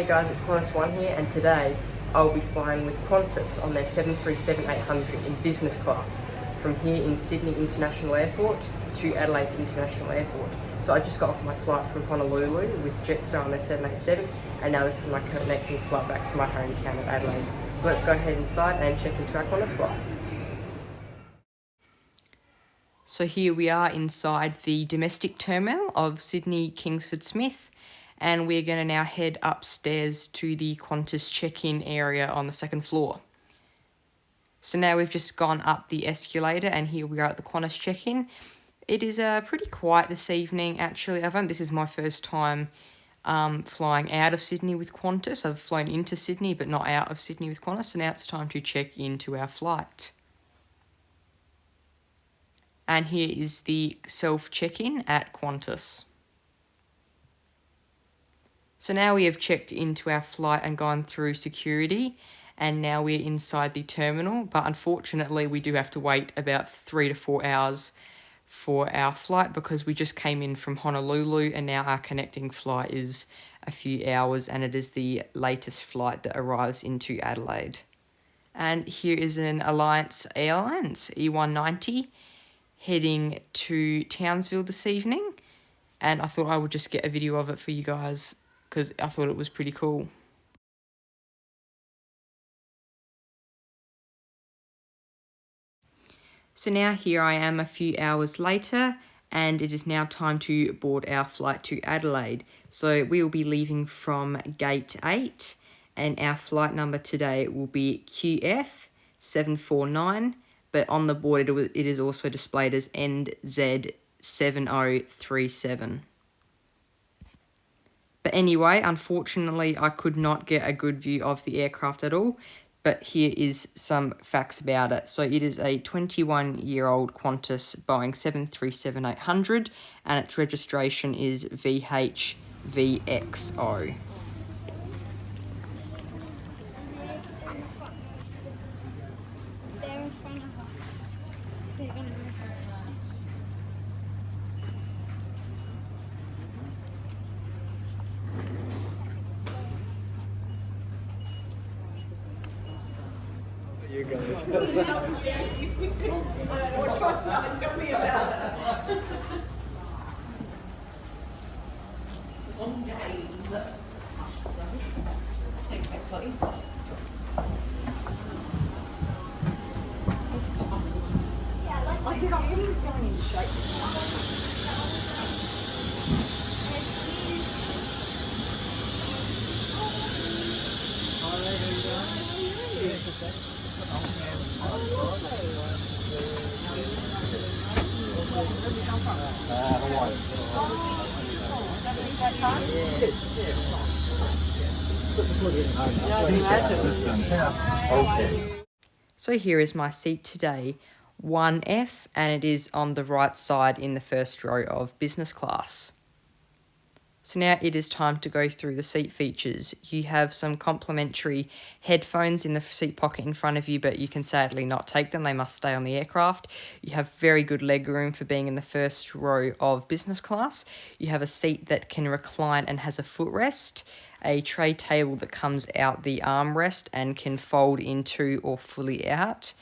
guys, it's Qantas One here, and today I'll be flying with Qantas on their 737-800 in business class from here in Sydney International Airport to Adelaide International Airport. So I just got off my flight from Honolulu with Jetstar on their 787, and now this is my connecting flight back to my hometown of Adelaide. So let's go ahead inside and check into our Qantas flight. So here we are inside the domestic terminal of Sydney Kingsford Smith, and we're going to now head upstairs to the Qantas Check-In area on the second floor. So now we've just gone up the escalator, and here we are at the Qantas Check-In. It is pretty quiet this evening, actually. This is my first time flying out of Sydney with Qantas. I've flown into Sydney, but not out of Sydney with Qantas, so now it's time to check into our flight. And here is the self-check-in at Qantas. So now we have checked into our flight and gone through security, and now we're inside the terminal, but unfortunately we do have to wait about 3 to 4 hours for our flight because we just came in from Honolulu, and now our connecting flight is a few hours, and it is the latest flight that arrives into Adelaide. And here is an Alliance Airlines E190 heading to Townsville this evening, and I thought I would just get a video of it for you guys because I thought it was pretty cool. So now here I am a few hours later, and it is now time to board our flight to Adelaide. So we will be leaving from gate 8, and our flight number today will be QF749, but on the board it is also displayed as NZ7037. But anyway, unfortunately, I could not get a good view of the aircraft at all, but here is some facts about it. So it is a 21-year-old Qantas Boeing 737-800, and its registration is VH-VXO. They're in front of us. They're going to go first. You guys. What choice you want to tell me about it? Long days. Technically. I did. I thought he was going in shape. So here is my seat today, 1F, and it is on the right side in the first row of business class. So now it is time to go through the seat features. You have some complimentary headphones in the seat pocket in front of you, but you can sadly not take them. They must stay on the aircraft. You have very good leg room for being in the first row of business class. You have a seat that can recline and has a footrest, a tray table that comes out the armrest and can fold into or fully out,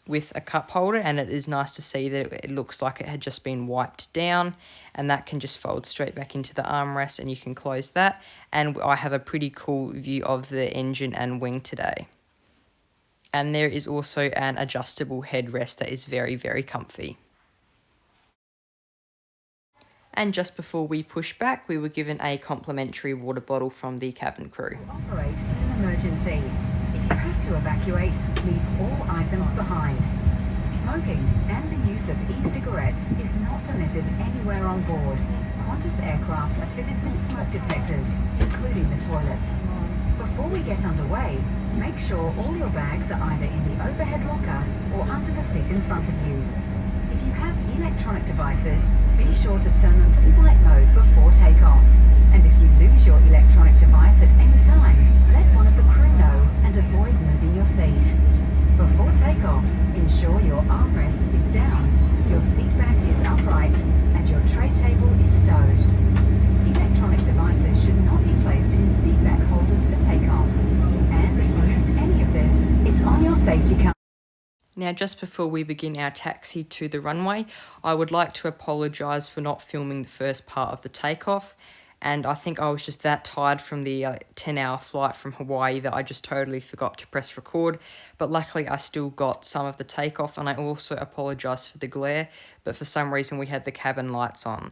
with a cup holder, and it is nice to see that it looks like it had just been wiped down, and that can just fold straight back into the armrest and you can close that. And I have a pretty cool view of the engine and wing today. And there is also an adjustable headrest that is very, very comfy. And just before we push back, we were given a complimentary water bottle from the cabin crew. Operate in an emergency. If you have to evacuate, leave all items behind. Smoking and the use of e-cigarettes is not permitted anywhere on board. Qantas aircraft are fitted with smoke detectors, including the toilets. Before we get underway, make sure all your bags are either in the overhead locker or under the seat in front of you. If you have electronic devices, be sure to turn them to flight mode before takeoff. And if you lose your electronic device at any time, let one of the crew know and avoid moving your seat. Before takeoff, ensure your armrest is down, your seat back is upright, and your tray table is stowed. Electronic devices should not be placed in seat back holders for safety car. Now, just before we begin our taxi to the runway, I would like to apologise for not filming the first part of the takeoff. And I think I was just that tired from the 10-hour flight from Hawaii that I just totally forgot to press record. But luckily, I still got some of the takeoff, and I also apologise for the glare, but for some reason we had the cabin lights on.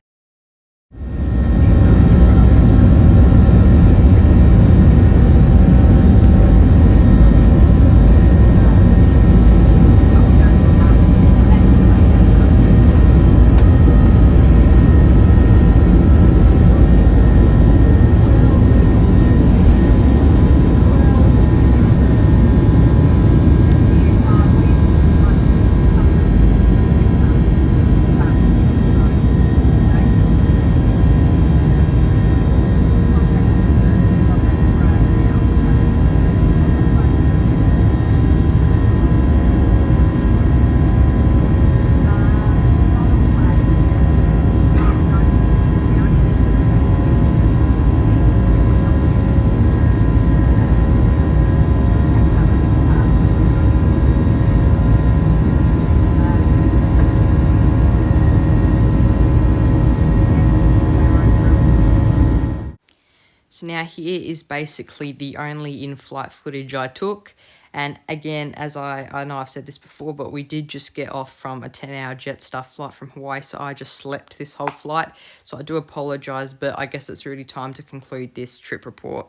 So now here is basically the only in-flight footage I took. And again, as I know I've said this before, but we did just get off from a 10-hour Jetstar flight from Hawaii, so I just slept this whole flight. So I do apologise, but I guess it's really time to conclude this trip report.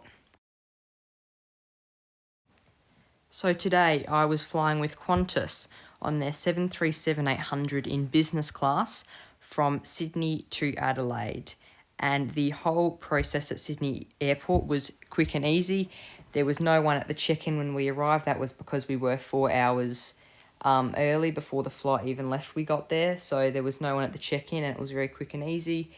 So today I was flying with Qantas on their 737-800 in business class from Sydney to Adelaide. And the whole process at Sydney Airport was quick and easy. There was no one at the check-in when we arrived. That was because we were 4 hours early before the flight even left we got there. So there was no one at the check-in, and it was very quick and easy.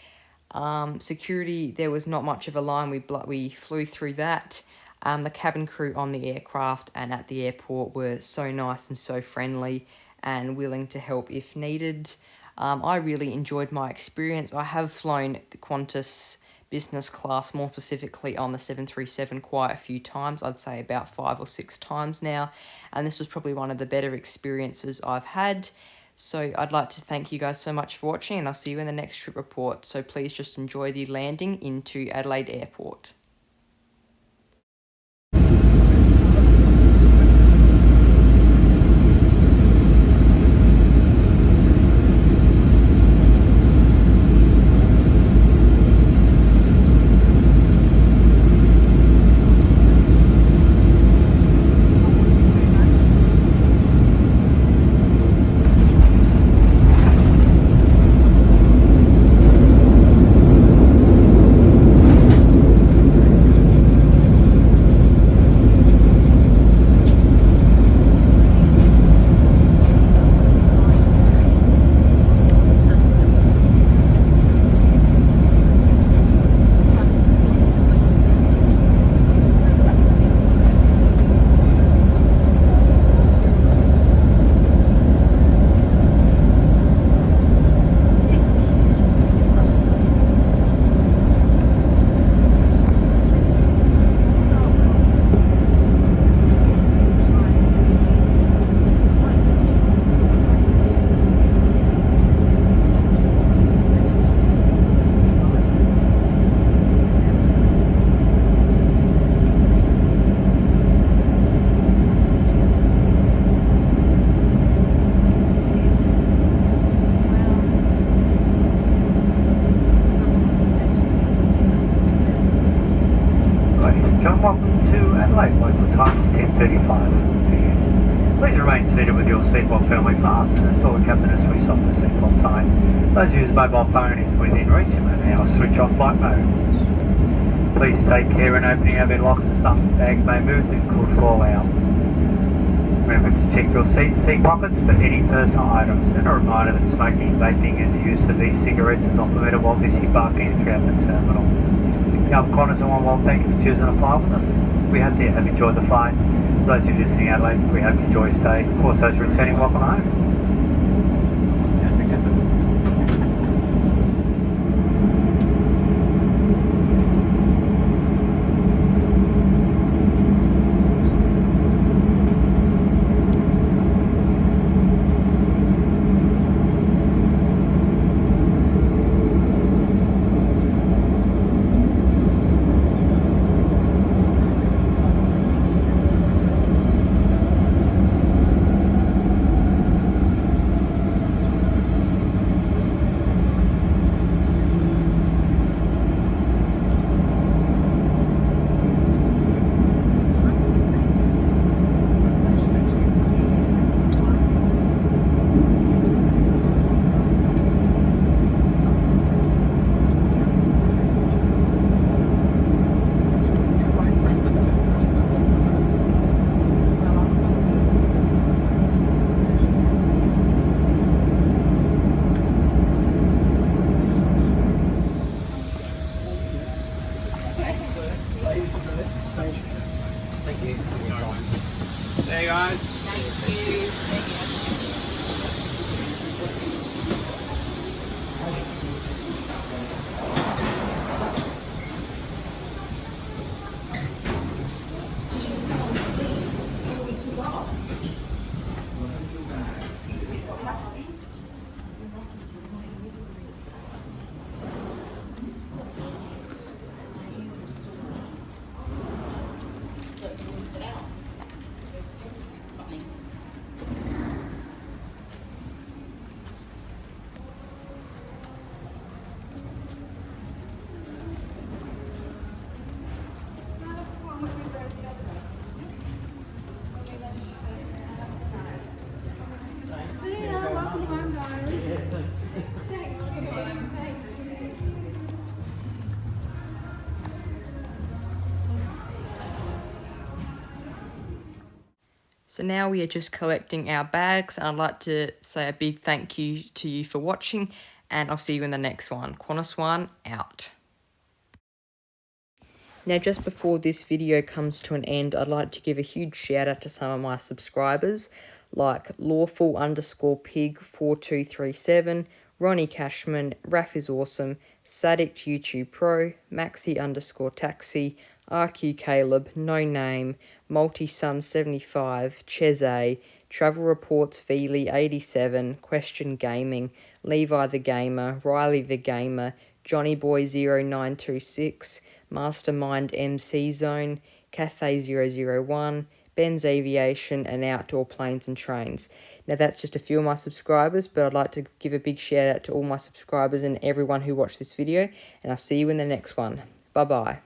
Security, there was not much of a line. We flew through that. The cabin crew on the aircraft and at the airport were so nice and so friendly and willing to help if needed. I really enjoyed my experience. I have flown the Qantas business class, more specifically on the 737, quite a few times. I'd say about 5 or 6 times now. And this was probably one of the better experiences I've had. So I'd like to thank you guys so much for watching, and I'll see you in the next trip report. So please just enjoy the landing into Adelaide Airport. Welcome to Adelaide. Local time is 10:35 p.m. Please remain seated with your seatbelt firmly fastened until the captain has switched off the seatbelt sign. Those whose mobile phone is within reach may now switch off flight mode. Please take care in opening overhead lockers. Some bags may move and could fall out. Remember to check your seat pockets for any personal items, and a reminder that smoking, vaping and the use of e-cigarettes is not permitted while disembarking throughout the terminal. Qantas and one well, thank you for choosing to fly with us. We hope you have enjoyed the flight. For those who are visiting Adelaide, we hope you enjoy your stay. Also, those returning, welcome home. So now we are just collecting our bags, and I'd like to say a big thank you to you for watching, and I'll see you in the next one. Qantas One, out. Now, just before this video comes to an end, I'd like to give a huge shout out to some of my subscribers, like Lawful_Pig4237, Ronnie Cashman, Raf is Awesome, Sadic YouTube Pro, Maxi_Taxi, RQ Caleb, No Name, Multisun75, Cheze, Travel Reports Veely 87, Question Gaming, Levi the Gamer, Riley the Gamer, Johnny Boy 0926, Mastermind MC Zone, Cathay 001, Ben's Aviation, and Outdoor Planes and Trains. Now that's just a few of my subscribers, but I'd like to give a big shout out to all my subscribers and everyone who watched this video, and I'll see you in the next one. Bye bye.